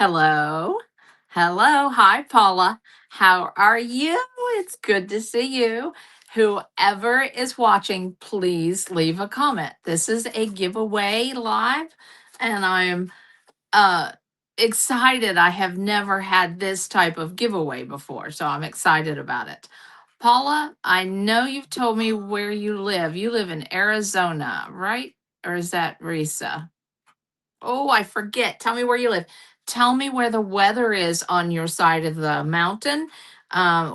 Hello. Hello. Hi, Paula. How are you? It's good to see you. Whoever is watching, please leave a comment. This is a giveaway live, and I'm uh excited. I have never had this type of giveaway before, so I'm excited about it. Paula, I know you've told me where you live. You live in Arizona, right? Or is that Risa? Oh, I forget. Tell me where you live. Tell me where the weather is on your side of the mountain.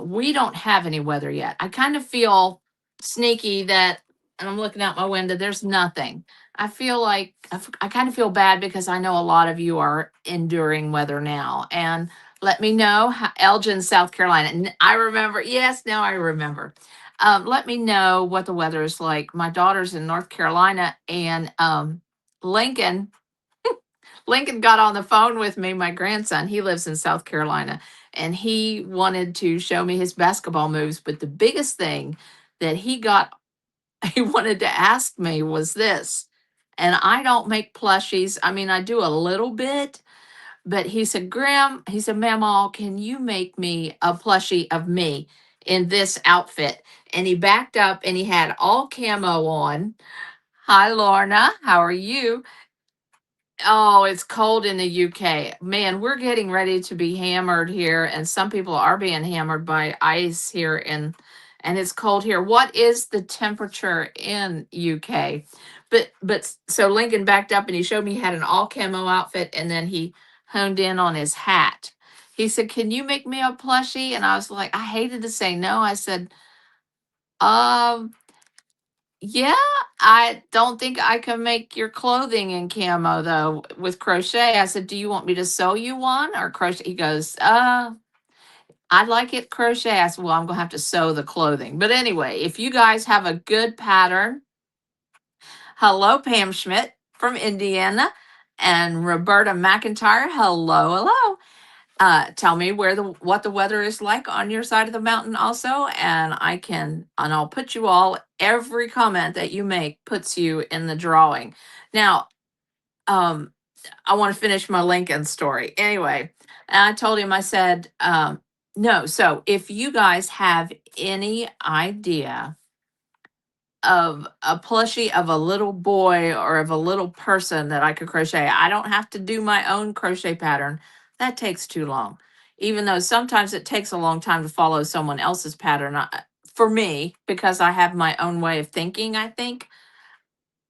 We don't have any weather yet. I kind of feel sneaky that, and I'm looking out my window, there's nothing. I feel like I kind of feel bad because I know a lot of you are enduring weather now. And let me know how, Elgin, South Carolina. I remember. Yes, now I remember. Let me know what the weather is like. My daughter's in North Carolina, and Lincoln Lincoln got on the phone with me, my grandson. He lives in South Carolina, and he wanted to show me his basketball moves. But the biggest thing that he wanted to ask me was this. And I don't make plushies. I mean, I do a little bit, but he said, Mama, can you make me a plushie of me in this outfit? And he backed up and he had all camo on. Hi, Lorna. How are you? Oh, it's cold in the UK. Man, we're getting ready to be hammered here, and some people are being hammered by ice here and it's cold here. What is the temperature in UK? But so Lincoln backed up and he showed me he had an all camo outfit, and then he honed in on his hat. He said, "Can you make me a plushie?" And I was like, I hated to say no. I said, um yeah, I don't think I can make your clothing in camo though with crochet. I said, "Do you want me to sew you one or crochet?" He goes, I'd like it crochet. I said, "Well, I'm gonna have to sew the clothing." But anyway, if you guys have a good pattern, hello, Pam Schmidt from Indiana, and Roberta McIntyre. Hello, hello. Tell me where the what the weather is like on your side of the mountain also, and I'll put you all, every comment that you make puts you in the drawing. Now, um I want to finish my Lincoln story. Anyway, and I told him, I said, no, so if you guys have any idea of a plushie of a little boy or of a little person that I could crochet. I don't have to do my own crochet pattern. That takes too long. Even though sometimes it takes a long time to follow someone else's pattern, for me, because I have my own way of thinking, I think.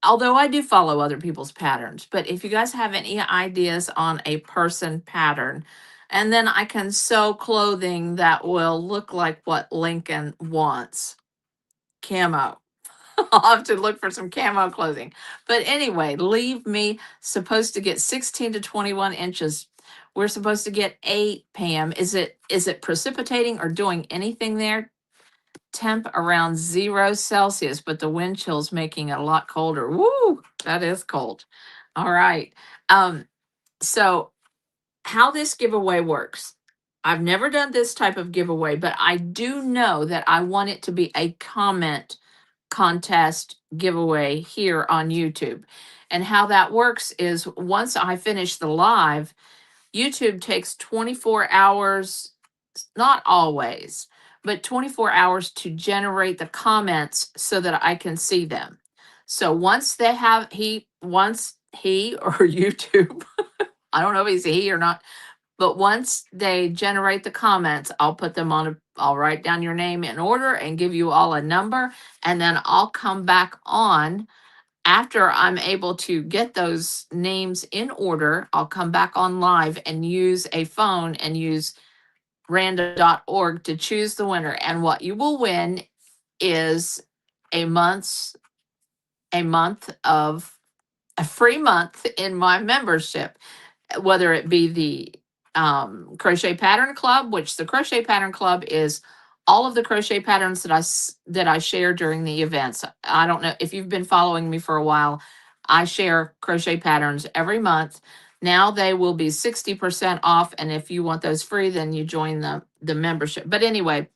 Although I do follow other people's patterns, but if you guys have any ideas on a person pattern, and then I can sew clothing that will look like what Lincoln wants. Camo. I'll have to look for some camo clothing. But anyway, leave me supposed to get 16 to 21 inches. We're supposed to get 8, Pam. Is it precipitating or doing anything there? Temp around 0 Celsius, but the wind chill's making it a lot colder. Woo, that is cold. All right. Um, so how this giveaway works. I've never done this type of giveaway, but I do know that I want it to be a comment contest giveaway here on YouTube. And how that works is once I finish the live, YouTube takes 24 hours, not always, but 24 hours to generate the comments so that I can see them. So once he or YouTube, I don't know if he's a he or not, but once they generate the comments, I'll put them on I'll write down your name in order and give you all a number. And then I'll come back on after I'm able to get those names in order. I'll come back on live and use a phone and use random.org to choose the winner. And what you will win is a month's a month of a free month in my membership, whether it be the Crochet Pattern Club, which the Crochet Pattern Club is all of the crochet patterns that I share during the events. I don't know if you've been following me for a while. I share crochet patterns every month. Now they will be 60% off, and if you want those free, then you join the membership. But anyway,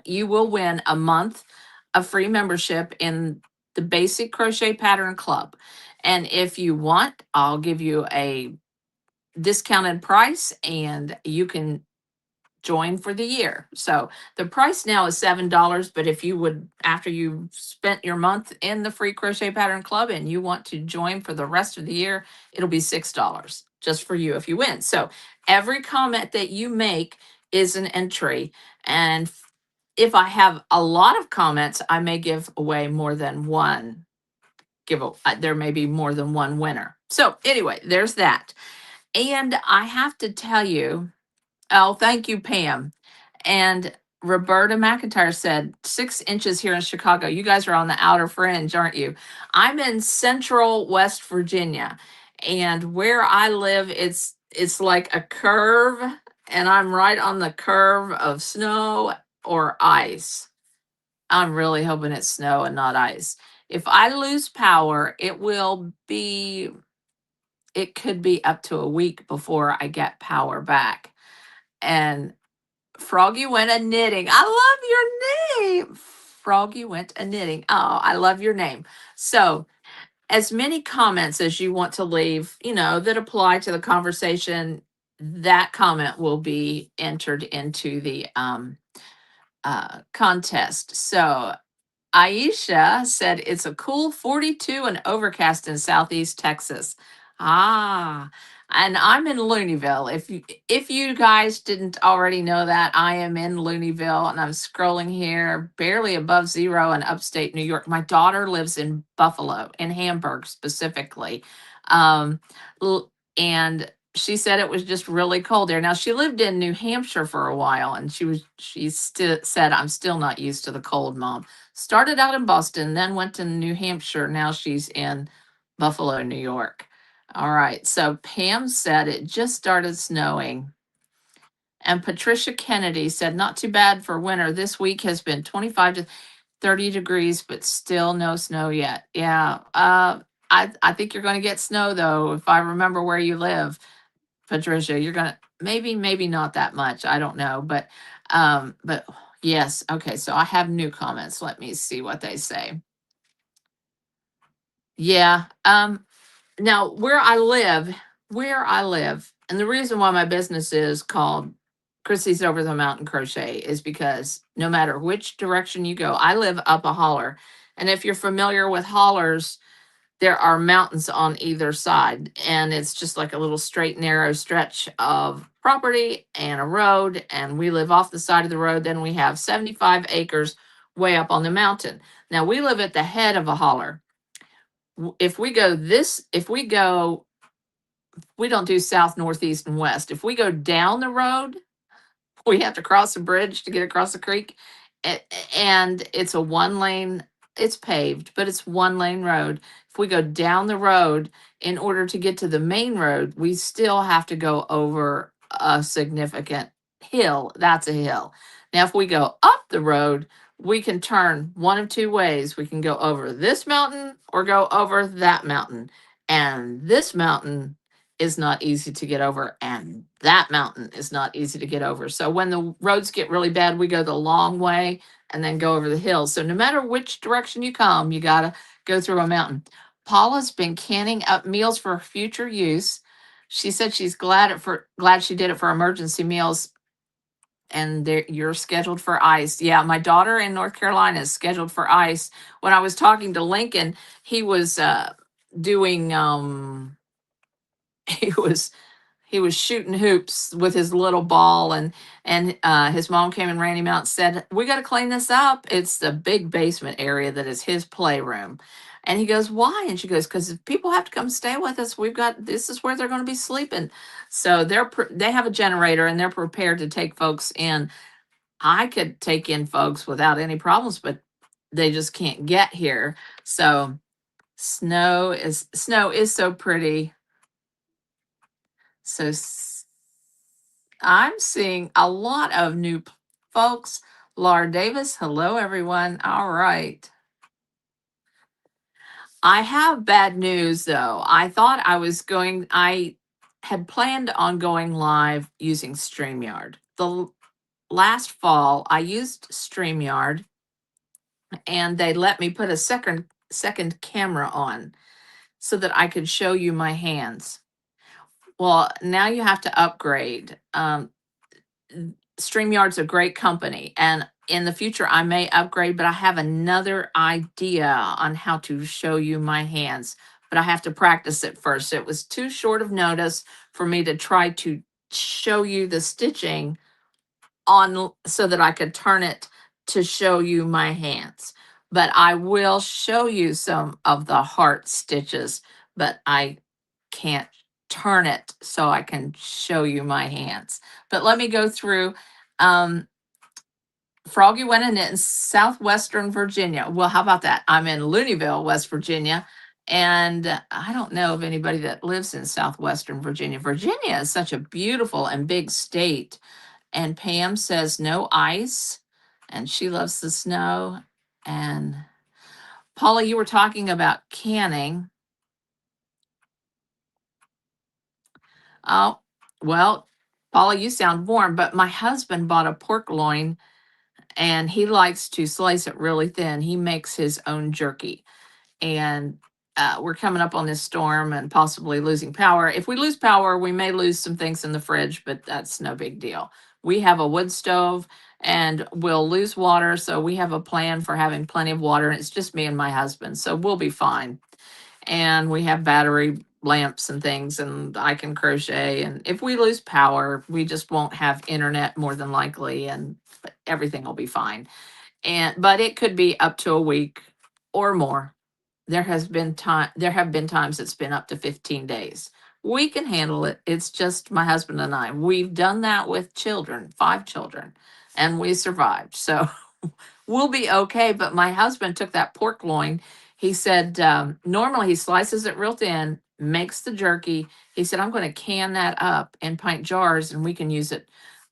you will win a month of free membership in the Basic Crochet Pattern Club. And if you want, I'll give you a discounted price, and you can join for the year. So the price now is $7, but if you would, after you've spent your month in the free Crochet Pattern Club and you want to join for the rest of the year, it'll be $6 just for you if you win. So every comment that you make is an entry. And if I have a lot of comments, I may give away more than one there may be more than one winner. So anyway, there's that. And I have to tell you, oh, thank you, Pam. And Roberta McIntyre said 6 inches here in Chicago. You guys are on the outer fringe, aren't you? I'm in central West Virginia. And where I live, it's like a curve, and I'm right on the curve of snow or ice. I'm really hoping it's snow and not ice. If I lose power, it could be up to a week before I get power back. And Froggy went a knitting. I love your name. Froggy went a knitting. Oh, I love your name. So, as many comments as you want to leave, that apply to the conversation, that comment will be entered into the contest. So, Aisha said it's a cool 42 and overcast in southeast Texas. Ah, and I'm in Looneyville. If you guys didn't already know that, I am in Looneyville and I'm scrolling here, barely above zero in upstate New York. My daughter lives in Buffalo, in Hamburg specifically. Um, and she said it was just really cold there. Now she lived in New Hampshire for a while, and she still said, I'm still not used to the cold, Mom. Started out in Boston, then went to New Hampshire. Now she's in Buffalo, New York. All right. So Pam said it just started snowing. And Patricia Kennedy said, not too bad for winter. This week has been 25 to 30 degrees, but still no snow yet. Yeah. I think you're going to get snow, though, if I remember where you live, Patricia. You're going to maybe not that much. I don't know. But yes. Okay. So I have new comments. Let me see what they say. Yeah. Now where I live, and the reason why my business is called Chrissy's Over the Mountain Crochet is because no matter which direction you go, I live up a holler. And if you're familiar with hollers, there are mountains on either side, and it's just like a little straight, narrow stretch of property and a road. And we live off the side of the road. Then we have 75 acres way up on the mountain. Now we live at the head of a holler. We don't do south, northeast, and west. If we go down the road, we have to cross a bridge to get across the creek. And it's a one lane, it's paved, but it's one lane road. If we go down the road, in order to get to the main road, we still have to go over a significant hill. That's a hill. Now, if we go up the road, we can turn one of two ways. We can go over this mountain or go over that mountain. And this mountain is not easy to get over, and that mountain is not easy to get over. So when the roads get really bad, we go the long way and then go over the hills. So no matter which direction you come, you got to go through a mountain. Paula's been canning up meals for future use. She said she's glad she did it for emergency meals, and you're scheduled for ice. Yeah, my daughter in North Carolina is scheduled for ice. When I was talking to Lincoln, he was doing he was he was shooting hoops with his little ball, and his mom came and ran him out and said, we got to clean this up. It's the big basement area that is his playroom. And he goes, why? And she goes, because if people have to come stay with us, this is where they're going to be sleeping. So they have a generator and they're prepared to take folks in. I could take in folks without any problems, but they just can't get here. So snow is so pretty. So I'm seeing a lot of new folks. Laura Davis, hello everyone. All right. I have bad news though. I had planned on going live using StreamYard. The last fall I used StreamYard, and they let me put a second camera on so that I could show you my hands. Well, now you have to upgrade. StreamYard's a great company, and in the future I may upgrade, but I have another idea on how to show you my hands, but I have to practice it first. It was too short of notice for me to try to show you the stitching on so that I could turn it to show you my hands. But I will show you some of the heart stitches, but I can't turn it so I can show you my hands. But let me go through. Um, Froggy went and knit in southwestern Virginia. Well, how about that? I'm in Looneyville, West Virginia. And I don't know of anybody that lives in southwestern Virginia. Virginia is such a beautiful and big state. And Pam says no ice, and she loves the snow. And Paula, you were talking about canning. Oh, well, Paula, you sound warm, but my husband bought a pork loin and he likes to slice it really thin. He makes his own jerky. And we're coming up on this storm and possibly losing power. If we lose power, we may lose some things in the fridge, but that's no big deal. We have a wood stove and we'll lose water. So we have a plan for having plenty of water. And it's just me and my husband. So we'll be fine. And we have battery lamps and things, and I can crochet. And if we lose power, we just won't have internet more than likely, and everything will be fine. But it could be up to a week or more. There have been times it's been up to 15 days. We can handle it. It's just my husband and I. We've done that with children, 5 children, and we survived. So we'll be okay. But my husband took that pork loin. He said, normally he slices it real thin, makes the jerky. He said, I'm going to can that up in pint jars and we can use it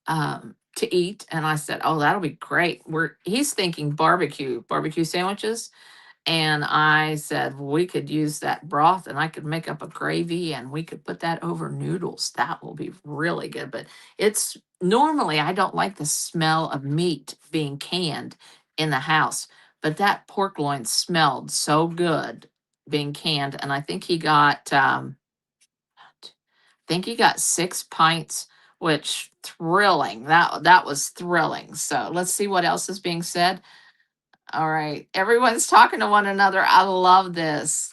to eat. And I said, oh, that'll be great. He's thinking barbecue sandwiches. And I said, we could use that broth and I could make up a gravy and we could put that over noodles. That will be really good. But it's normally, I don't like the smell of meat being canned in the house, but that pork loin smelled so good being canned. And I think he got 6 pints, which thrilling. That was thrilling. So let's see what else is being said. All right. Everyone's talking to one another. I love this.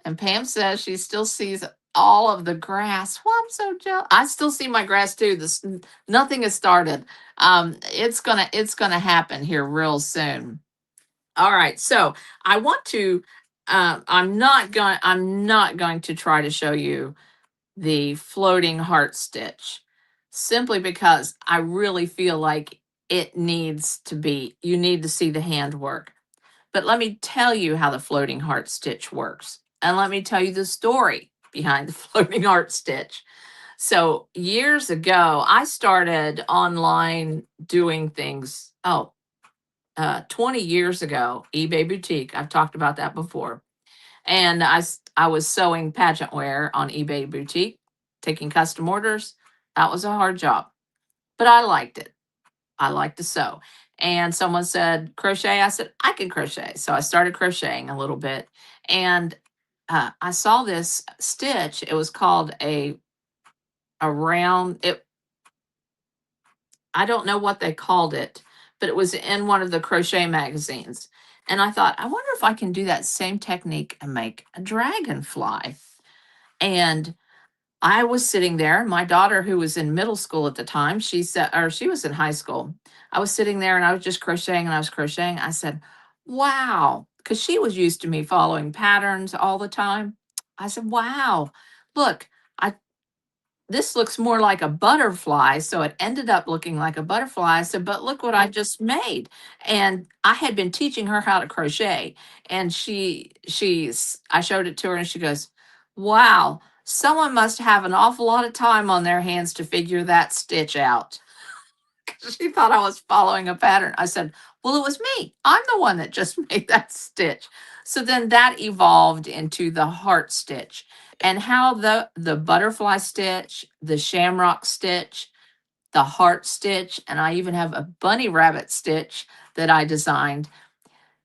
And Pam says she still sees all of the grass. Well, I'm so jealous. I still see my grass too. Nothing has started. It's gonna happen here real soon. All right. So I want to. I'm not going to try to show you the floating heart stitch simply because I really feel like you need to see the handwork. But let me tell you how the floating heart stitch works. And let me tell you the story behind the floating heart stitch. So years ago, I started online doing things. 20 years ago, eBay Boutique. I've talked about that before. And I was sewing pageant wear on eBay Boutique, taking custom orders. That was a hard job, but I liked it. I like to sew. And someone said, crochet. I said, I can crochet. So I started crocheting a little bit. And I saw this stitch. It was called a round, I don't know what they called it, but it was in one of the crochet magazines. And I thought, I wonder if I can do that same technique and make a dragonfly. And I was sitting there, my daughter, who was in middle school at the time, she was in high school. I was sitting there and I was just crocheting and I was crocheting. I said, wow, because she was used to me following patterns all the time. I said, wow, look, I this looks more like a butterfly. So it ended up looking like a butterfly. I said, but look what I just made. And I had been teaching her how to crochet. And I showed it to her and she goes, wow, someone must have an awful lot of time on their hands to figure that stitch out. She thought I was following a pattern. I said, well, it was me. I'm the one that just made that stitch. So then that evolved into the heart stitch and how the butterfly stitch, the shamrock stitch, the heart stitch, and I even have a bunny rabbit stitch that I designed.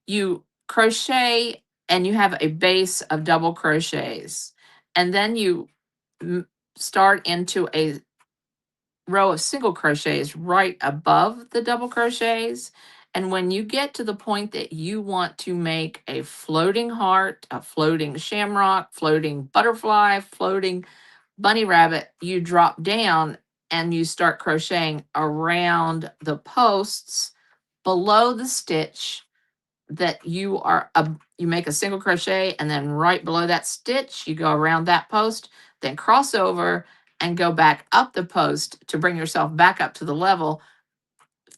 You crochet and you have a base of double crochets. and then you start into a row of single crochets right above the double crochets. And when you get to the point that you want to make a floating heart, a floating shamrock, floating butterfly, floating bunny rabbit, you drop down and you start crocheting around the posts below the stitch that you are you make a single crochet, and then right below that stitch you go around that post, then cross over and go back up the post to bring yourself back up to the level,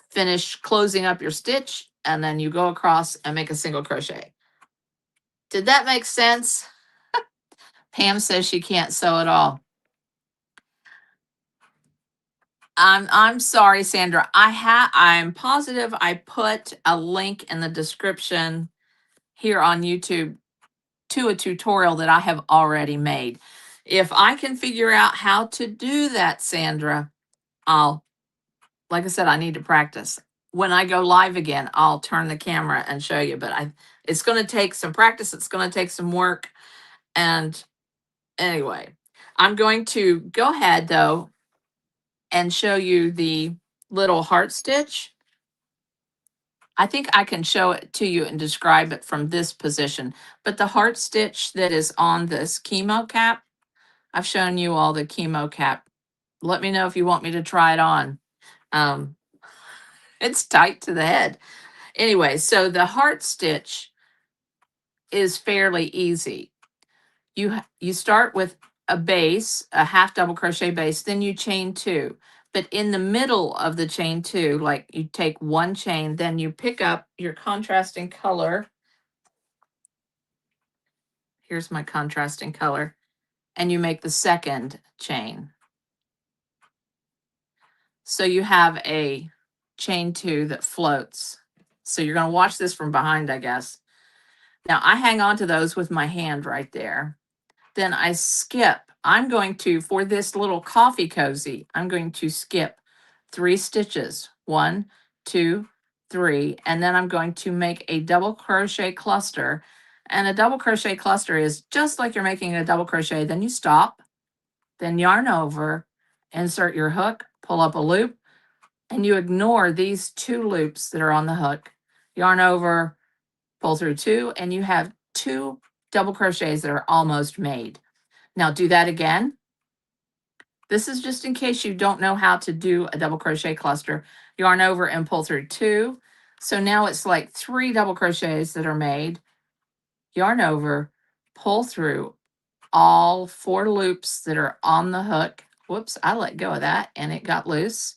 finish closing up your stitch, and then you go across and make a single crochet. Did that make sense? Pam says she can't sew at all. I'm sorry, Sandra. I'm positive I put a link in the description here on YouTube to a tutorial that I have already made. If I can figure out how to do that, Sandra, like I said, I need to practice. When I go live again, I'll turn the camera and show you, but it's going to take some practice. It's going to take some work. And anyway, I'm going to go ahead though and show you the little heart stitch. I think I can show it to you and describe it from this position, but the heart stitch that is on this chemo cap, I've shown you all the chemo cap. Let me know if you want me to try it on. It's tight to the head. Anyway, so the heart stitch is fairly easy. You start with a base, a half double crochet base, then you chain two. But in the middle of the chain two, like you take one chain, then you pick up your contrasting color. Here's my contrasting color. And you make the second chain. So you have a chain two that floats. So you're going to watch this from behind, I guess. Now I hang on to those with my hand right there. Then I skip. I'm going to, for this little coffee cozy, I'm going to skip 3 stitches. 1, 2, 3. And then I'm going to make a double crochet cluster. And a double crochet cluster is just like you're making a double crochet. Then you stop, then yarn over, insert your hook, pull up a loop, and you ignore these 2 loops that are on the hook. Yarn over, pull through 2, and you have 2 double crochets that are almost made. Now do that again. This is just in case you don't know how to do a double crochet cluster. Yarn over and pull through 2. So now it's like 3 double crochets that are made. Yarn over, pull through all 4 loops that are on the hook. Whoops, I let go of that and it got loose.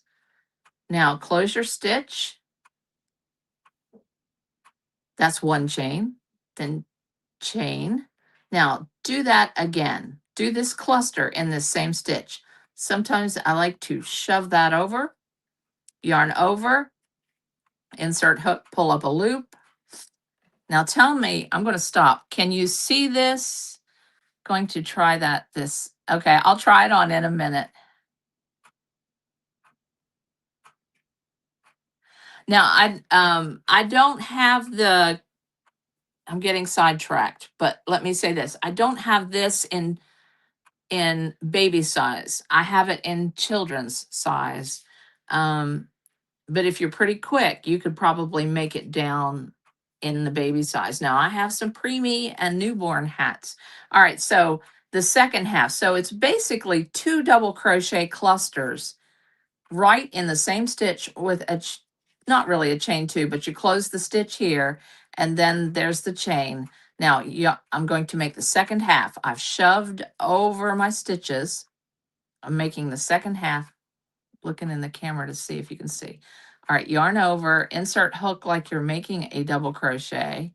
Now close your stitch. That's 1 chain, then chain. Now do that again. Do this cluster in this same stitch. Sometimes I like to shove that over, yarn over, insert hook, pull up a loop. Now tell me, I'm going to stop. Can you see this? Going to try this. Okay, I'll try it on in a minute. Now I don't have the, I'm getting sidetracked, but let me say this. I don't have this in baby size. I have it in children's size. But if you're pretty quick, you could probably make it down in the baby size. Now I have some preemie and newborn hats. All right, so the second half. So it's basically 2 double crochet clusters right in the same stitch with not really a chain 2, but you close the stitch here and then there's the chain. Now I'm going to make the second half. I've shoved over my stitches. I'm making the second half, looking in the camera to see if you can see. All right, yarn over, insert hook like you're making a double crochet,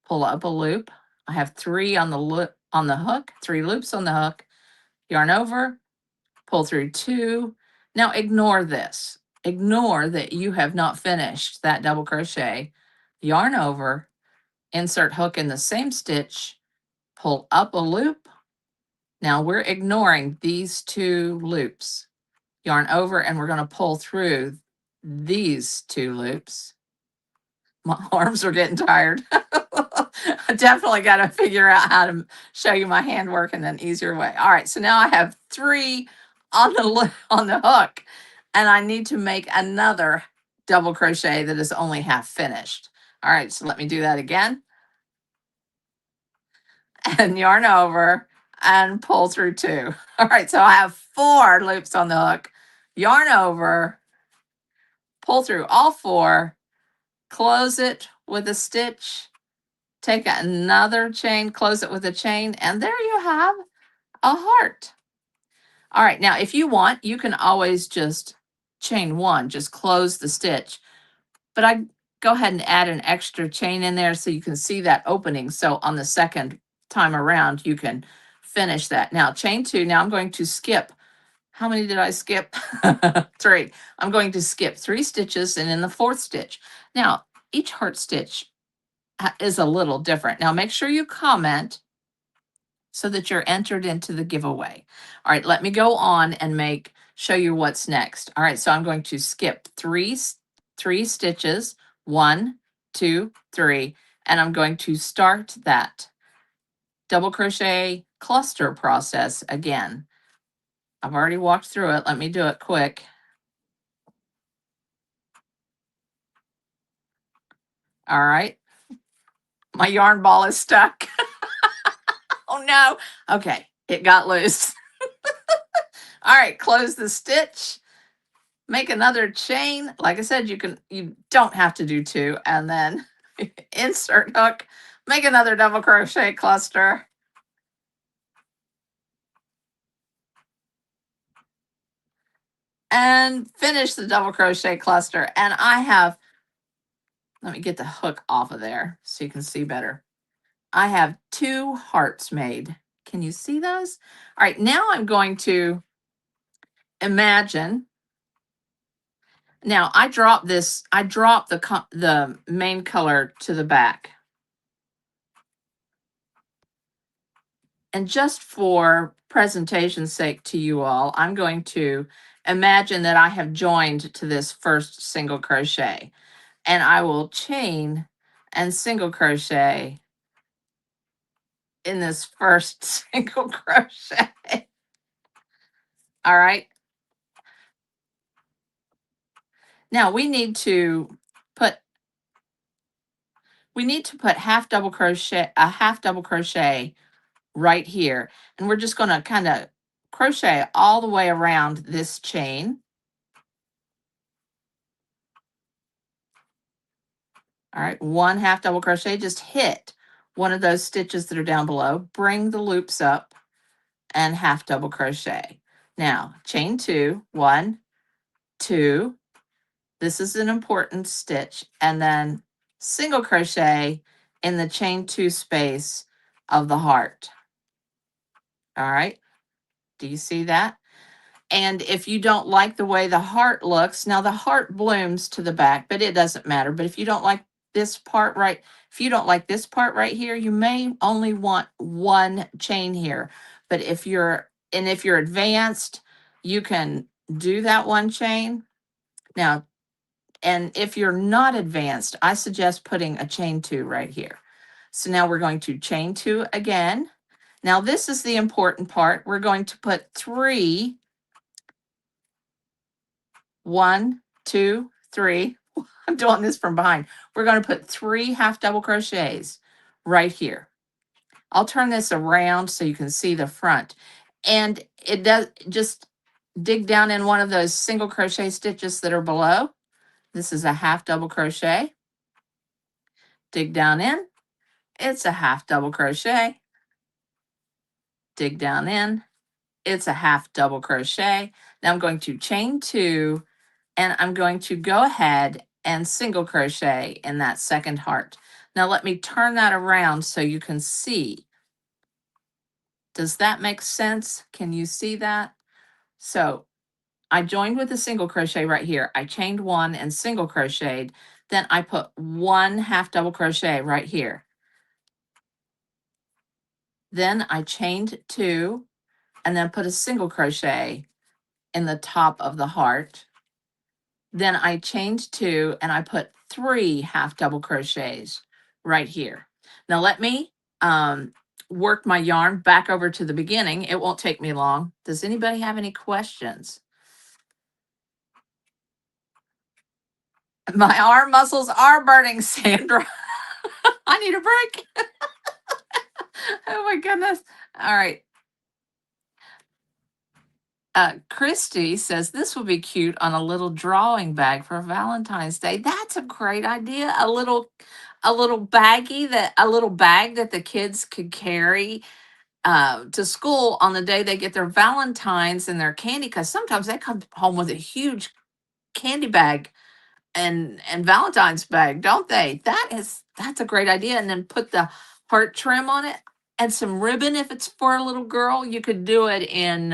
pull up a loop. I have 3 on the hook, 3 loops on the hook, yarn over, pull through 2. Now ignore this. Ignore that you have not finished that double crochet. Yarn over, insert hook in the same stitch, pull up a loop. Now we're ignoring these 2 loops. Yarn over and we're going to pull through these 2 loops. My arms are getting tired. I definitely got to figure out how to show you my handwork in an easier way. All right, so now I have 3 on on the hook, and I need to make another double crochet that is only half finished. All right, so let me do that again. And yarn over and pull through 2. All right, so I have 4 loops on the hook. Yarn over, pull through all 4, close it with a stitch, take another chain, close it with a chain, and there you have a heart. All right, now if you want, you can always just chain 1, just close the stitch. But I go ahead and add an extra chain in there so you can see that opening. So on the second time around, you can finish that. Now chain 2, now I'm going to skip. How many did I skip? 3. I'm going to skip 3 stitches and in the 4th stitch. Now, each heart stitch is a little different. Now make sure you comment so that you're entered into the giveaway. All right, let me go on and show you what's next. All right, so I'm going to skip three stitches, 1, 2, 3, and I'm going to start that double crochet cluster process again. I've already walked through it. Let me do it quick. All right, my yarn ball is stuck. Oh no. Okay, it got loose. All right, close the stitch. Make another chain. Like I said, you don't have to do 2, and then insert hook, make another double crochet cluster. And finish the double crochet cluster. And let me get the hook off of there so you can see better. I have 2 hearts made. Can you see those? All right, now I'm going to imagine. Now I drop the main color to the back. And just for presentation's sake to you all, I'm going to imagine that I have joined to this first single crochet, and I will chain and single crochet in this first single crochet. All right. Now we need to put half double crochet right here, and we're just going to kind of crochet all the way around this chain. All right, 1 half double crochet, just hit one of those stitches that are down below, bring the loops up and half double crochet. Now chain 2, 1, 2, this is an important stitch, and then single crochet in the chain 2 space of the heart. All right, do you see that? And if you don't like the way the heart looks, now the heart blooms to the back, but it doesn't matter. But if you don't like this part right, if you don't like this part right here, you may only want 1 chain here. But if you're advanced, you can do that 1 chain. Now, and if you're not advanced, I suggest putting a chain 2 right here. So now we're going to chain 2 again. Now this is the important part. We're going to put 3, 1, 2, 3. I'm doing this from behind. We're going to put 3 half double crochets right here. I'll turn this around so you can see the front. And it does, just dig down in one of those single crochet stitches that are below. This is a half double crochet. Dig down in. It's a half double crochet. Dig down in. It's a half double crochet. Now I'm going to chain 2, and I'm going to go ahead and single crochet in that second heart. Now let me turn that around so you can see. Does that make sense? Can you see that? So I joined with a single crochet right here. I chained 1 and single crocheted. Then I put 1 half double crochet right here. Then I chained 2 and then put a single crochet in the top of the heart. Then I chained 2 and I put 3 half double crochets right here. Now let me work my yarn back over to the beginning. It won't take me long. Does anybody have any questions? My arm muscles are burning, Sandra. I need a break. Oh my goodness. All right. Christy says this would be cute on a little drawing bag for Valentine's Day. That's a great idea. A little baggie that a little bag that the kids could carry to school on the day they get their Valentines and their candy. Because sometimes they come home with a huge candy bag and Valentine's bag, don't they? That's a great idea. And then put the heart trim on it and some ribbon if it's for a little girl. You could do it in.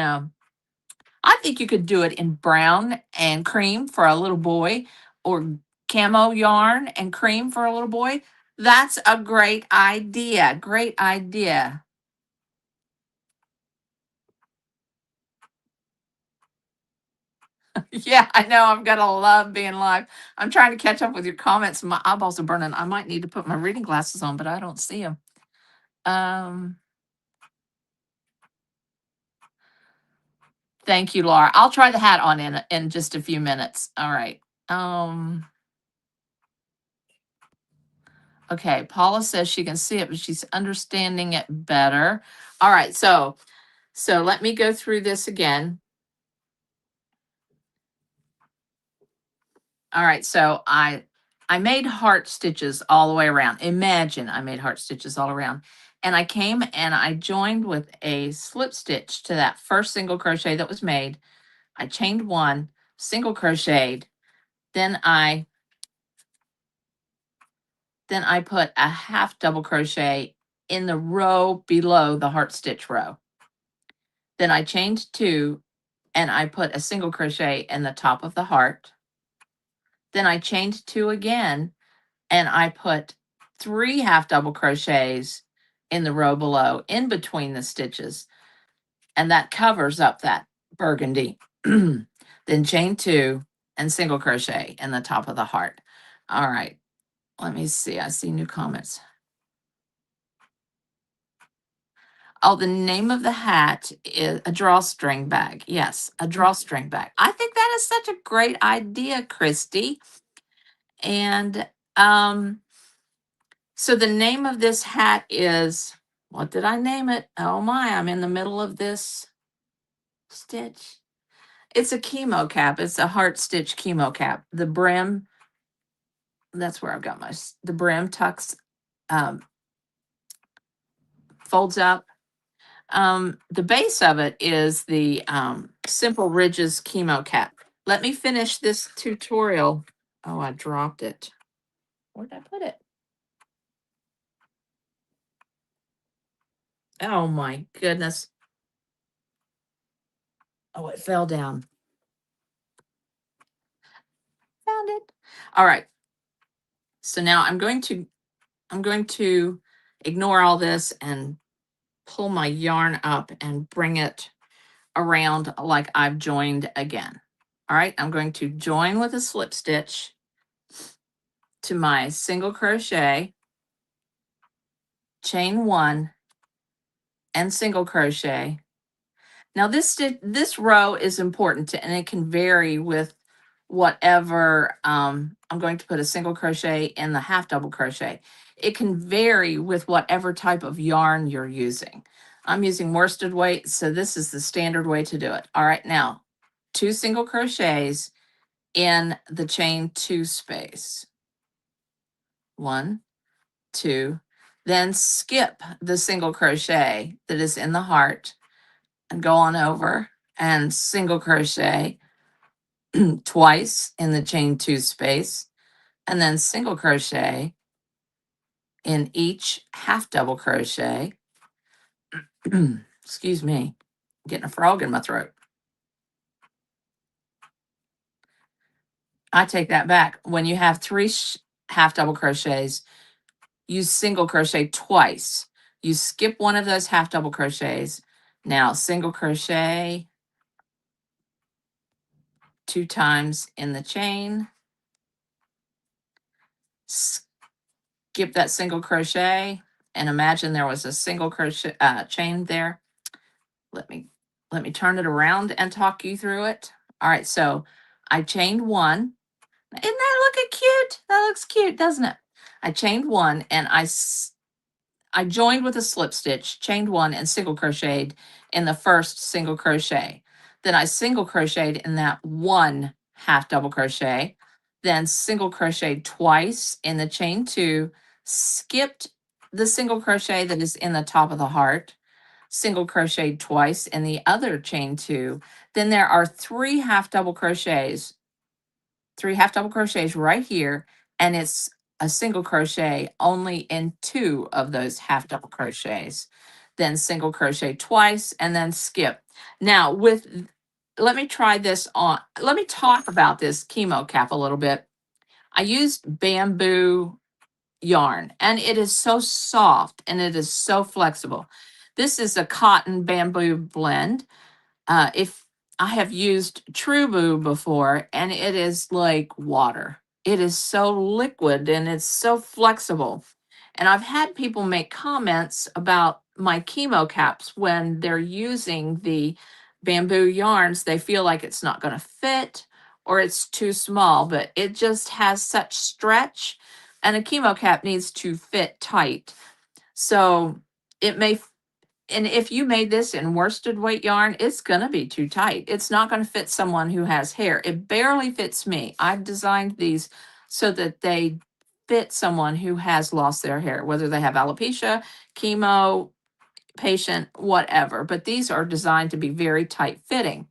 I think you could do it in brown and cream for a little boy, or camo yarn and cream for a little boy. That's a great idea. Great idea. Yeah, I know. I'm gonna love being live. I'm trying to catch up with your comments. My eyeballs are burning. I might need to put my reading glasses on, but I don't see them. Um, Thank you, Laura. I'll try the hat on in just a few minutes. All right. Um, okay, Paula says she can see it, but she's understanding it better. All right, so let me go through this again. All right, so I made heart stitches all the way around. Imagine I made heart stitches all around. And I came and I joined with a slip stitch to that first single crochet that was made. I chained one, single crocheted, then I put a half double crochet in the row below the heart stitch row. Then I chained two and I put a single crochet in the top of the heart. Then I chained two again and I put 3 half double crochets in the row below in between the stitches. And that covers up that burgundy. Then chain two and single crochet in the top of the heart. All right. Let me see. I see new comments. Oh, the name of the hat is a drawstring bag. Yes, a drawstring bag. I think that is such a great idea, Christy. And so the name of this hat is, what did I name it? Oh my, I'm in the middle of this stitch. It's a chemo cap. It's a heart stitch chemo cap. The brim, that's where I've got the brim tucks, um, folds up. The base of it is the Simple Ridges chemo cap. Let me finish this tutorial. Oh, I dropped it. Where did I put it? Oh my goodness. Oh, it fell down. Found it. All right. So now I'm going to ignore all this and pull my yarn up and bring it around like I've joined again. All right, I'm going to join with a slip stitch to my single crochet, chain one, and single crochet. Now this row is important and it can vary with whatever. I'm going to put a single crochet in the half double crochet. It can vary with whatever type of yarn you're using. I'm using worsted weight, so this is the standard way to do it. All right, now 2 single crochets in the chain 2 space. 1, 2, then skip the single crochet that is in the heart and go on over and single crochet twice in the chain 2 space, and then single crochet in each half double crochet. Excuse me, I'm getting a frog in my throat. I take that back. When you have 3 half double crochets, you single crochet twice. You skip one of those half double crochets. Now single crochet 2 times in the chain, skip that single crochet and imagine there was a single crochet chain there. Let me turn it around and talk you through it. All right, so I chained one. Isn't that looking cute? That looks cute, doesn't it? I chained one and I joined with a slip stitch, chained one, and single crocheted in the first single crochet. Then I single crocheted in that one half double crochet, then single crocheted twice in the chain two, skipped the single crochet that is in the top of the heart, single crocheted twice in the other chain two. Then there are three half double crochets right here, and it's a single crochet only in two of those half double crochets, then single crochet twice and then skip. Now let me try this on, let me talk about this chemo cap a little bit. I used bamboo yarn and it is so soft and it is so flexible. This is a cotton bamboo blend. If I have used True Boo before, and it is like water. It is so liquid and it's so flexible. And I've had people make comments about my chemo caps when they're using the bamboo yarns. They feel like it's not going to fit or it's too small, but it just has such stretch. And a chemo cap needs to fit tight. So it may and if you made this in worsted weight yarn, it's going to be too tight. It's not going to fit someone who has hair. It barely fits me. I've designed these so that they fit someone who has lost their hair, whether they have alopecia, chemo, patient, whatever. But these are designed to be very tight fitting.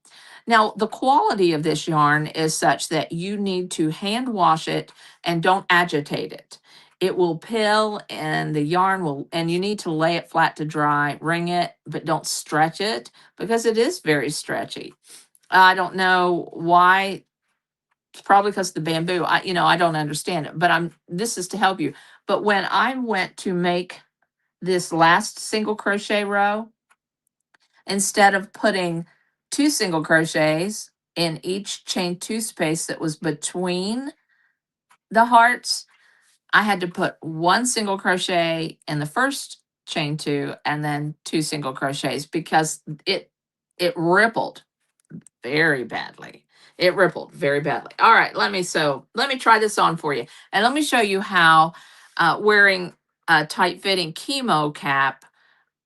Now, the quality of this yarn is such that you need to hand wash it and don't agitate it. It will pill and the yarn will, and you need to lay it flat to dry, wring it, but don't stretch it because it is very stretchy. I don't know why. It's probably because the bamboo. I don't understand it, but this is to help you. But when I went to make this last single crochet row, instead of putting two single crochets in each chain two space that was between the hearts, I had to put one single crochet in the first chain two and then two single crochets because it rippled very badly. It rippled very badly. All right, let me try this on for you. And let me show you how wearing a tight fitting chemo cap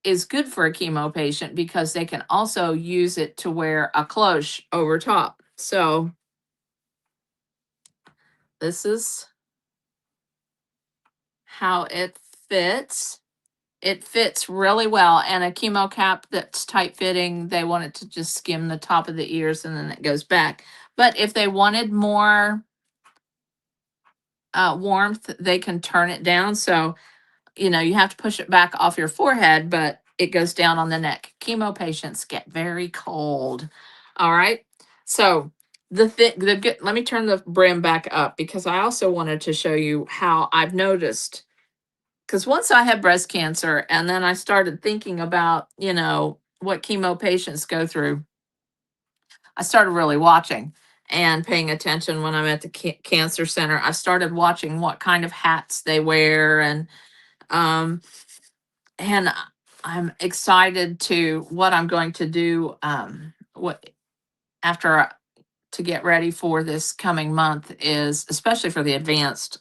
is good for a chemo patient because they can also use it to wear a cloche over top. So this is how it fits. It fits really well. And a chemo cap that's tight fitting, they want it to just skim the top of the ears and then it goes back. But if they wanted more warmth, they can turn it down. So you have to push it back off your forehead, but it goes down on the neck. Chemo patients get very cold. All right. So let me turn the brim back up because I also wanted to show you how I've noticed. Because once I had breast cancer and then I started thinking about, what chemo patients go through, I started really watching and paying attention when I'm at the cancer center. I started watching what kind of hats they wear um, and I'm excited to what I'm going to do what after to get ready for this coming month is especially for the advanced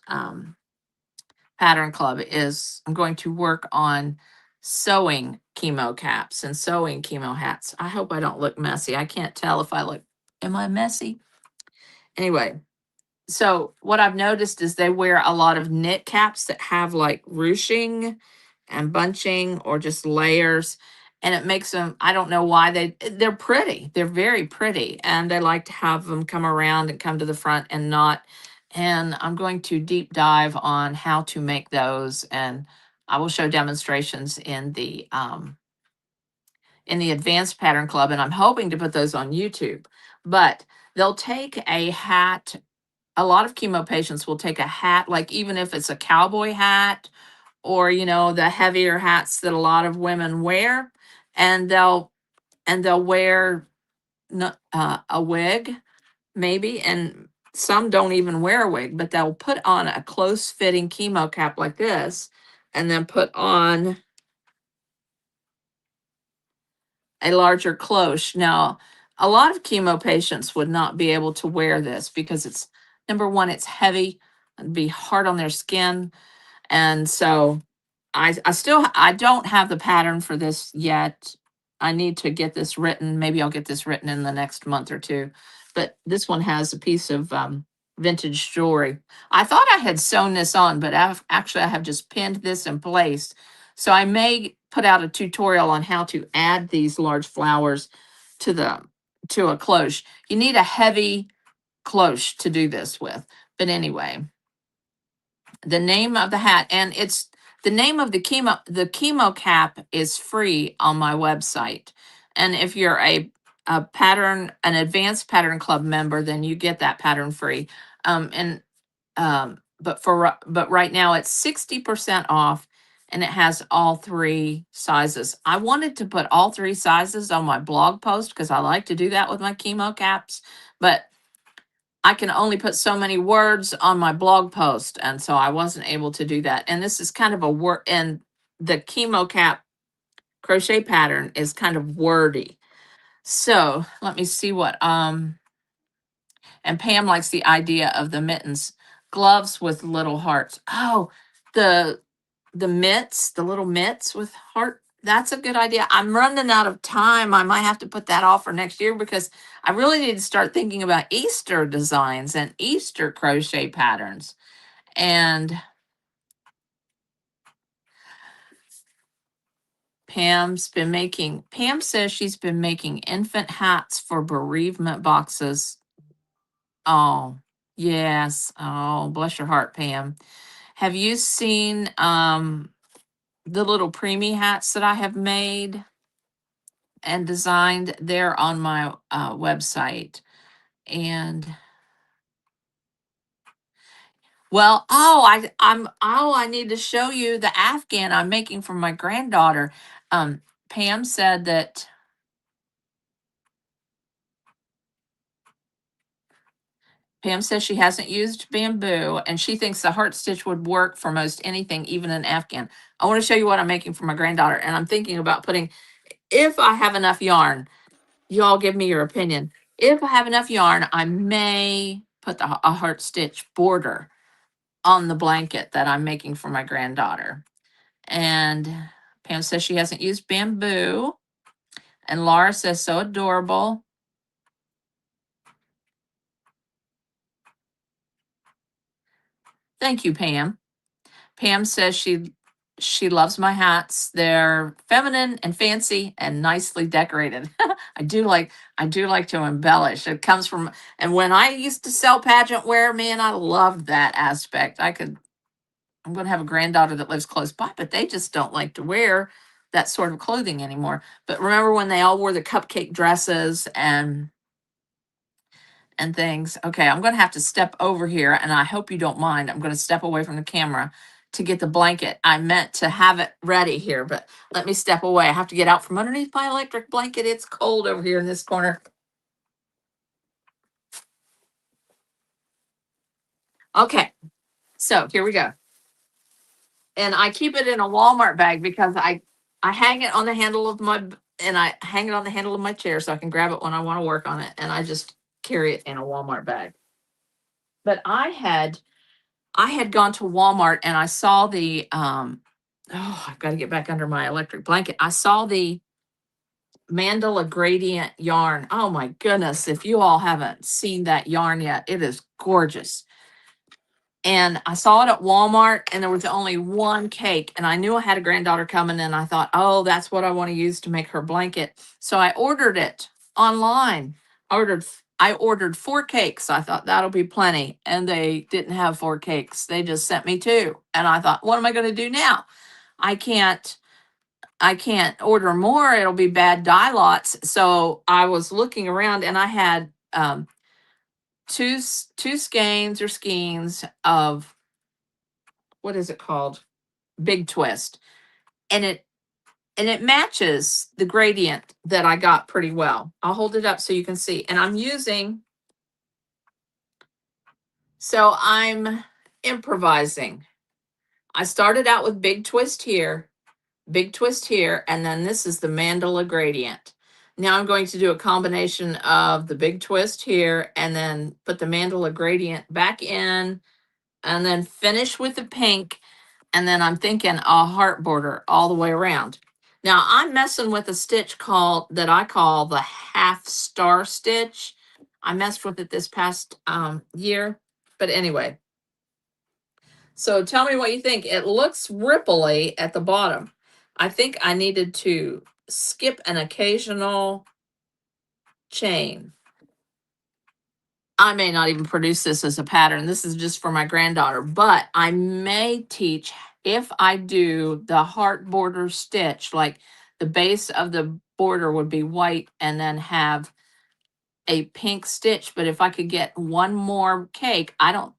pattern club is I'm going to work on sewing chemo caps and sewing chemo hats. I hope I don't look messy. I can't tell if I look, am I messy? Anyway, so what I've noticed is they wear a lot of knit caps that have like ruching and bunching or just layers. And it makes them, I don't know why they're pretty. They're very pretty. And I like to have them come around and come to the front and not. And I'm going to deep dive on how to make those. And I will show demonstrations in the advanced pattern club. And I'm hoping to put those on YouTube. But they'll take a hat. A lot of chemo patients will take a hat, like even if it's a cowboy hat or the heavier hats that a lot of women wear, and they'll wear a wig maybe and some don't even wear a wig, but they'll put on a close fitting chemo cap like this and then put on a larger cloche. Now, a lot of chemo patients would not be able to wear this because it's, number one, it's heavy and be hard on their skin. And so I don't have the pattern for this yet. I need to get this written. Maybe I'll get this written in the next month or two. But this one has a piece of vintage jewelry. I thought I had sewn this on, but actually I have just pinned this in place. So I may put out a tutorial on how to add these large flowers to a cloche. You need a heavy cloche to do this with. But anyway, the name of the hat, and it's the name of the chemo cap is free on my website. And if you're an advanced pattern club member, then you get that pattern free. But right now it's 60% off, and it has all three sizes. I wanted to put all three sizes on my blog post because I like to do that with my chemo caps, but I can only put so many words on my blog post, and so I wasn't able to do that. And this is kind of a word, and the chemo cap crochet pattern is kind of wordy. So let me see what and Pam likes the idea of the mittens, gloves with little hearts. Oh, the mitts, the little mitts with heart. That's a good idea. I'm running out of time. I might have to put that off for next year because I really need to start thinking about Easter designs and Easter crochet patterns. And Pam says she's been making infant hats for bereavement boxes. Oh, yes. Oh, bless your heart, Pam. Have you seen the little preemie hats that I have made and designed? They're on my website. And well, I need to show you the Afghan I'm making for my granddaughter. Pam said that Pam says she hasn't used bamboo and she thinks the heart stitch would work for most anything, even an Afghan. I want to show you what I'm making for my granddaughter, and I'm thinking about putting, if I have enough yarn, you all give me your opinion. If I have enough yarn, I may put a heart stitch border on the blanket that I'm making for my granddaughter. And Pam says she hasn't used bamboo. And Laura says, so adorable. Thank you, Pam. Pam says she loves my hats. They're feminine and fancy and nicely decorated. I do like to embellish. It comes from, and when I used to sell pageant wear, man, I loved that aspect. I'm going to have a granddaughter that lives close by, but they just don't like to wear that sort of clothing anymore. But remember when they all wore the cupcake dresses and things? Okay, I'm going to have to step over here, and I hope you don't mind. I'm going to step away from the camera to get the blanket. I meant to have it ready here, but let me step away. I have to get out from underneath my electric blanket. It's cold over here in this corner. Okay, so here we go. And I keep it in a Walmart bag because I hang it on the handle of my chair so I can grab it when I want to work on it, and I just carry it in a Walmart bag. But I had gone to Walmart and I saw the I've got to get back under my electric blanket. I saw the Mandala gradient yarn. Oh my goodness, if you all haven't seen that yarn yet, it is gorgeous. And I saw it at Walmart, and there was only one cake, and I knew I had a granddaughter coming, and I thought, oh, that's what I want to use to make her blanket. So I ordered it online. I ordered 4 cakes. I thought that'll be plenty, and they didn't have 4 cakes. They just sent me 2, and I thought, what am I going to do now? I can't order more. It'll be bad dye lots. So I was looking around, and I had two skeins or skeins of, what is it called? Big Twist. And it matches the gradient that I got pretty well. I'll hold it up so you can see. And I'm using So I'm improvising. I started out with big twist here, and then this is the mandala gradient. Now I'm going to do a combination of the big twist here and then put the mandala gradient back in and then finish with the pink. And then I'm thinking a heart border all the way around. Now I'm messing with a stitch called that I call the half star stitch. I messed with it this past year, but anyway. So tell me what you think. It looks ripply at the bottom. I think I needed to skip an occasional chain. I may not even produce this as a pattern. This is just for my granddaughter, but I may teach if I do the heart border stitch, like the base of the border would be white and then have a pink stitch. But if I could get one more cake, I don't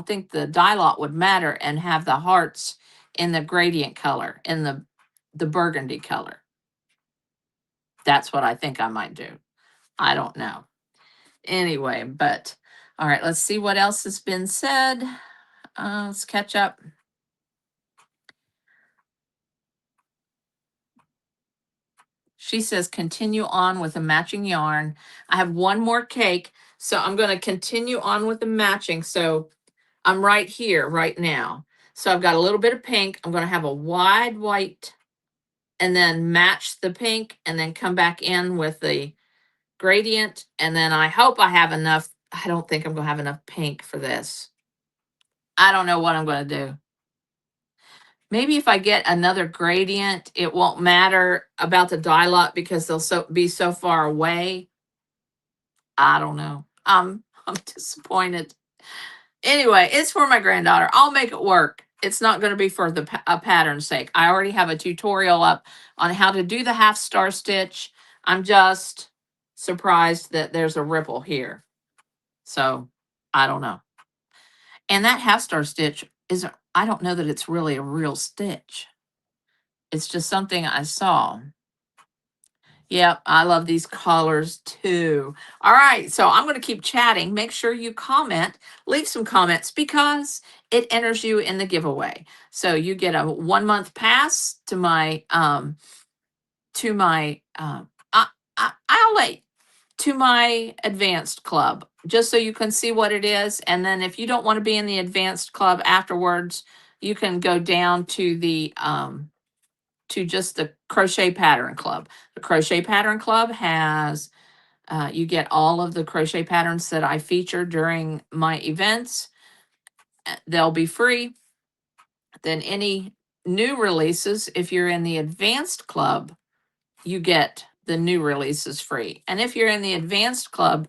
think the dye lot would matter and have the hearts in the gradient color, in the burgundy color. That's what I think I might do. I don't know. Anyway, but all right, let's see what else has been said. Let's catch up. She says, continue on with the matching yarn. I have one more cake, so I'm going to continue on with the matching. So I'm right here right now. So I've got a little bit of pink. I'm going to have a wide white and then match the pink and then come back in with the gradient. And then I hope I have enough. I don't think I'm going to have enough pink for this. I don't know what I'm going to do. Maybe if I get another gradient, it won't matter about the dye lot because they'll be so far away. I don't know. I'm disappointed. Anyway, it's for my granddaughter. I'll make it work. It's not going to be for a pattern's sake. I already have a tutorial up on how to do the half star stitch. I'm just surprised that there's a ripple here. So I don't know. And that half star stitch I don't know that it's really a real stitch. It's just something I saw. Yep, I love these colors too. All right, so I'm going to keep chatting. Make sure you comment, leave some comments because it enters you in the giveaway. So you get a 1 month pass to my I'll wait to my advanced club just so you can see what it is. And then if you don't want to be in the advanced club afterwards, you can go down to just the crochet pattern club. The crochet pattern club has you get all of the crochet patterns that I feature during my events. They'll be free. Then any new releases, if you're in the advanced club, you get the new releases free. And if you're in the advanced club,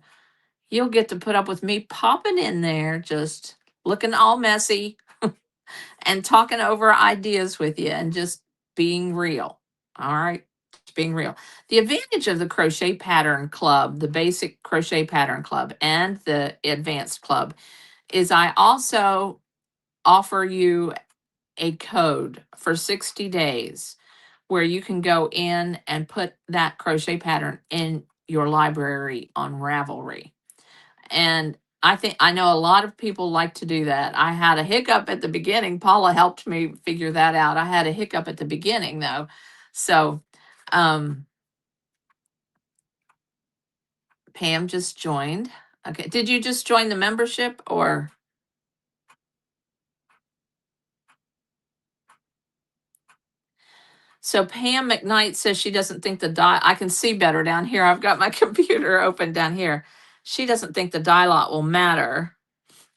you'll get to put up with me popping in there, just looking all messy and talking over ideas with you and just being real. All right. Being real. The advantage of the crochet pattern club, the basic crochet pattern club and the advanced club is I also offer you a code for 60 days where you can go in and put that crochet pattern in your library on Ravelry. And I know a lot of people like to do that. I had a hiccup at the beginning. Paula helped me figure that out. I had a hiccup at the beginning though. So Pam just joined. Okay. Did you just join the membership or? So Pam McKnight says she doesn't think the dye, I can see better down here. I've got my computer open down here. She doesn't think the dye lot will matter.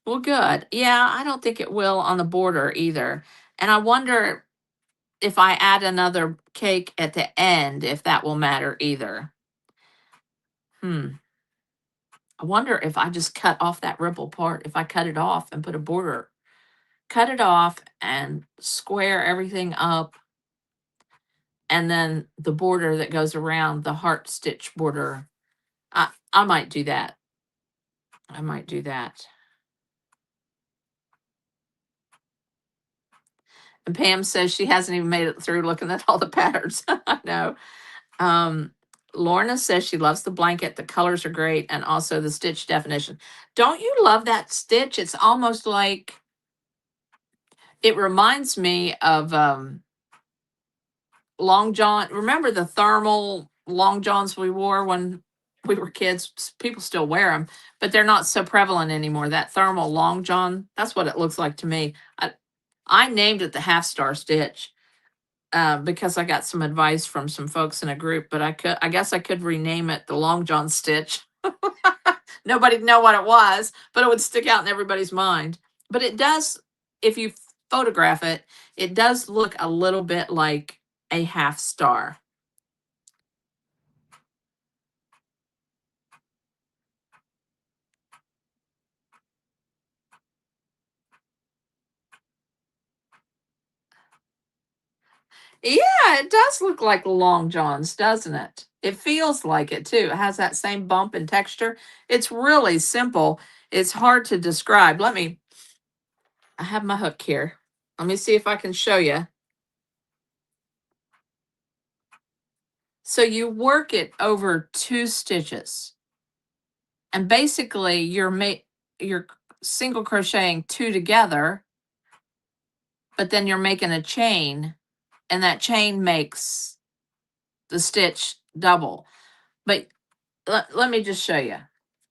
Well, good. Yeah, I don't think it will on the border either. And I wonder if I add another cake at the end, if that will matter either. I wonder if I just cut off that ripple part, if I cut it off and put a border, cut it off and square everything up. And then the border that goes around the heart stitch border. I might do that. I might do that. And Pam says she hasn't even made it through looking at all the patterns. I know. Lorna says she loves the blanket. The colors are great, and also the stitch definition. Don't you love that stitch? It's almost like, it reminds me of long john. Remember the thermal long johns we wore when we were kids? People still wear them, but they're not so prevalent anymore. That thermal long john, that's what it looks like to me. I named it the half star stitch because I got some advice from some folks in a group, but I guess I could rename it the long john stitch. Nobody'd know what it was, but it would stick out in everybody's mind. But it does, if you photograph it, it does look a little bit like a half star. Yeah, it does look like Long John's, doesn't it? It feels like it too. It has that same bump and texture. It's really simple. It's hard to describe. I have my hook here. Let me see if I can show you. So you work it over 2 stitches. And basically you're single crocheting 2 together, but then you're making a chain, and that chain makes the stitch double. But let me just show you.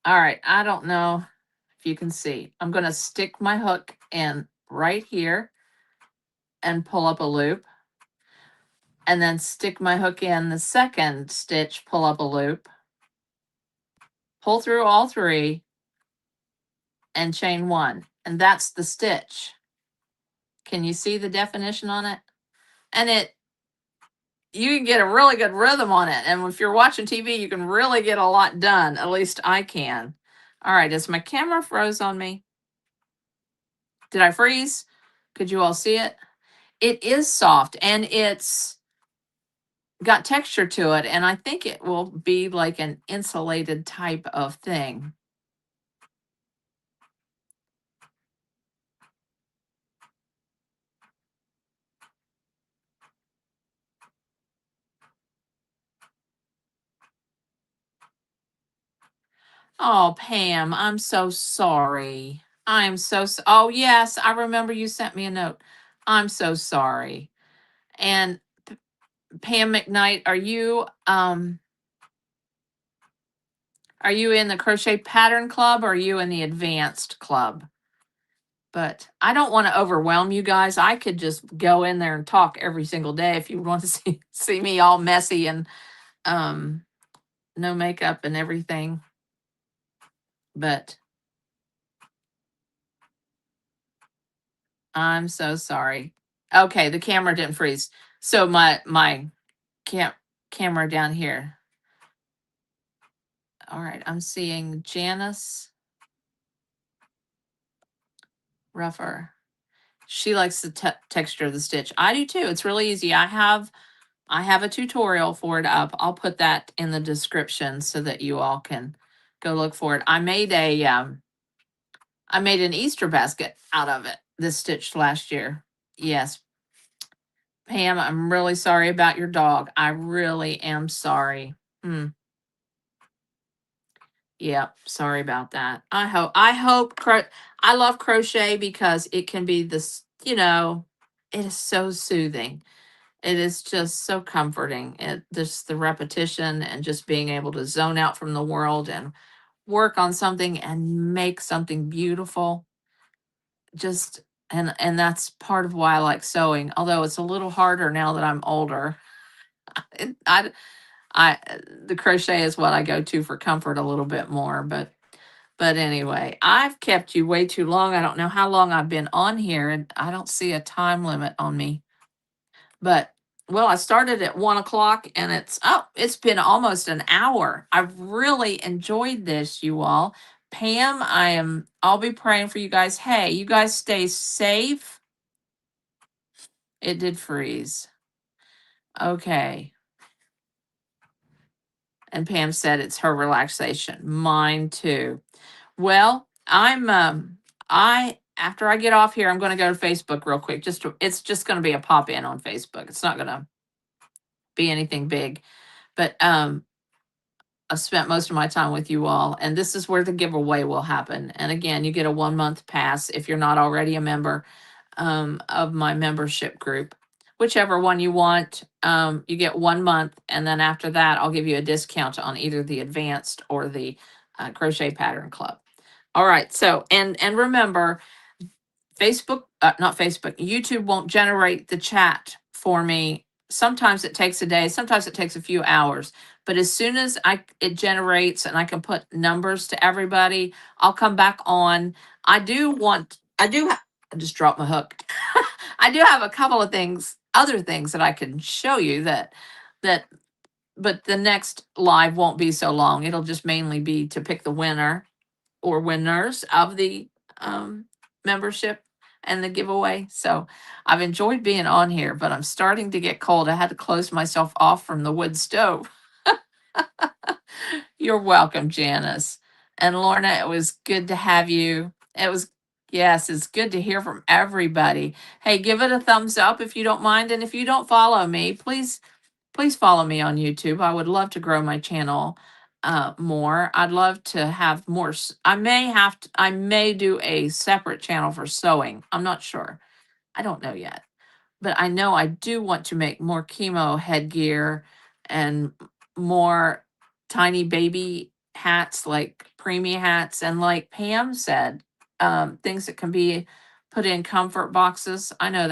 All right, I don't know if you can see. I'm going to stick my hook in right here and pull up a loop, and then stick my hook in the second stitch, pull up a loop, pull through all 3, and chain 1. And that's the stitch. Can you see the definition on it? And you can get a really good rhythm on it. And if you're watching TV, you can really get a lot done. At least I can. All right, is my camera froze on me? Did I freeze? Could you all see it? It is soft and it's got texture to it. And I think it will be like an insulated type of thing. Oh, Pam, I'm so sorry. I'm so, oh, yes, I remember you sent me a note. I'm so sorry. And Pam McKnight, are you in the Crochet Pattern Club or are you in the Advanced Club? But I don't want to overwhelm you guys. I could just go in there and talk every single day if you want to see me all messy and um no makeup and everything. But I'm so sorry. Okay, the camera didn't freeze. So my camera down here. All right, I'm seeing Janice Ruffer. She likes the texture of the stitch. I do too. It's really easy. I have a tutorial for it up. I'll put that in the description so that you all can go look for it. I made an Easter basket out of it, this stitch last year. Yes. Pam, I'm really sorry about your dog. I really am sorry. Hmm. Yep, sorry about that. I love crochet because it can be this, it is so soothing. It is just so comforting. Just the repetition and just being able to zone out from the world and work on something and make something beautiful. Just and that's part of why I like sewing. Although it's a little harder now that I'm older. It, the crochet is what I go to for comfort a little bit more, but anyway, I've kept you way too long. I don't know how long I've been on here, and I don't see a time limit on me. But well, I started at 1 o'clock and it's been almost an hour. I've really enjoyed this, you all. Pam, I'll be praying for you guys. Hey, you guys stay safe. It did freeze. Okay. And Pam said it's her relaxation. Mine too. Well, after I get off here, I'm going to go to Facebook real quick. It's just going to be a pop in on Facebook. It's not going to be anything big. But I've spent most of my time with you all, and this is where the giveaway will happen. And again, you get a 1 month pass if you're not already a member of my membership group. Whichever one you want, you get 1 month, and then after that, I'll give you a discount on either the advanced or the crochet pattern club. All right, so and remember, Facebook, not Facebook, YouTube won't generate the chat for me. Sometimes it takes a day, sometimes it takes a few hours. But as soon as it generates and I can put numbers to everybody, I'll come back on. I just dropped my hook. I do have a couple of other things that I can show you that, but the next live won't be so long. It'll just mainly be to pick the winner or winners of the membership and the giveaway. So I've enjoyed being on here, but I'm starting to get cold. I had to close myself off from the wood stove. You're welcome, Janice. And Lorna, it was good to have you. Yes, it's good to hear from everybody. Hey, give it a thumbs up if you don't mind. And if you don't follow me, please follow me on YouTube. I would love to grow my channel more. I'd love to have more. I may do a separate channel for sewing. I'm not sure. I don't know yet. But I know I do want to make more chemo headgear and more tiny baby hats, like preemie hats, and like Pam said, things that can be put in comfort boxes. I know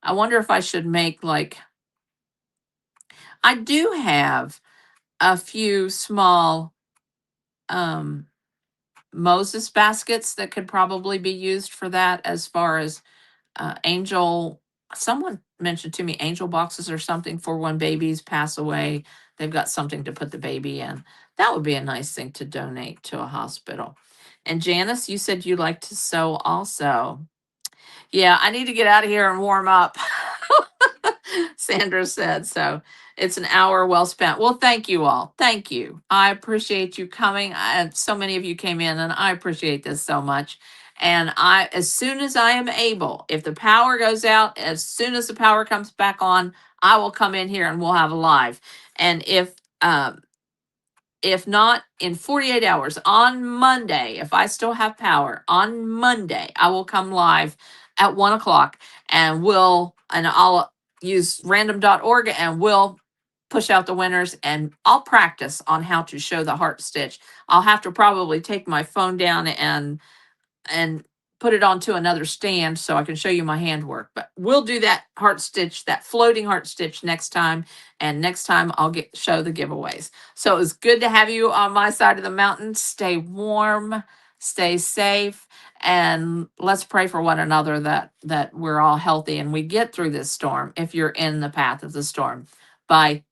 I wonder if I should make I do have a few small Moses baskets that could probably be used for that, as far as someone mentioned to me angel boxes or something for when babies pass away. They've got something to put the baby in. That would be a nice thing to donate to a hospital. And Janice, you said you like to sew also. Yeah, I need to get out of here and warm up. Sandra said so. It's an hour well spent. Well, thank you all. Thank you. I appreciate you coming. So many of you came in, and I appreciate this so much. And as soon as I am able, if the power goes out, as soon as the power comes back on, I will come in here and we'll have a live. And if not in 48 hours, on Monday, if I still have power, on Monday, I will come live at 1 o'clock, and I'll use random.org, and we'll push out the winners, and I'll practice on how to show the heart stitch. I'll have to probably take my phone down and put it onto another stand so I can show you my handwork. But we'll do that heart stitch, that floating heart stitch next time. And next time I'll show the giveaways. So it was good to have you on my side of the mountain. Stay warm, stay safe, and let's pray for one another that we're all healthy and we get through this storm if you're in the path of the storm. Bye.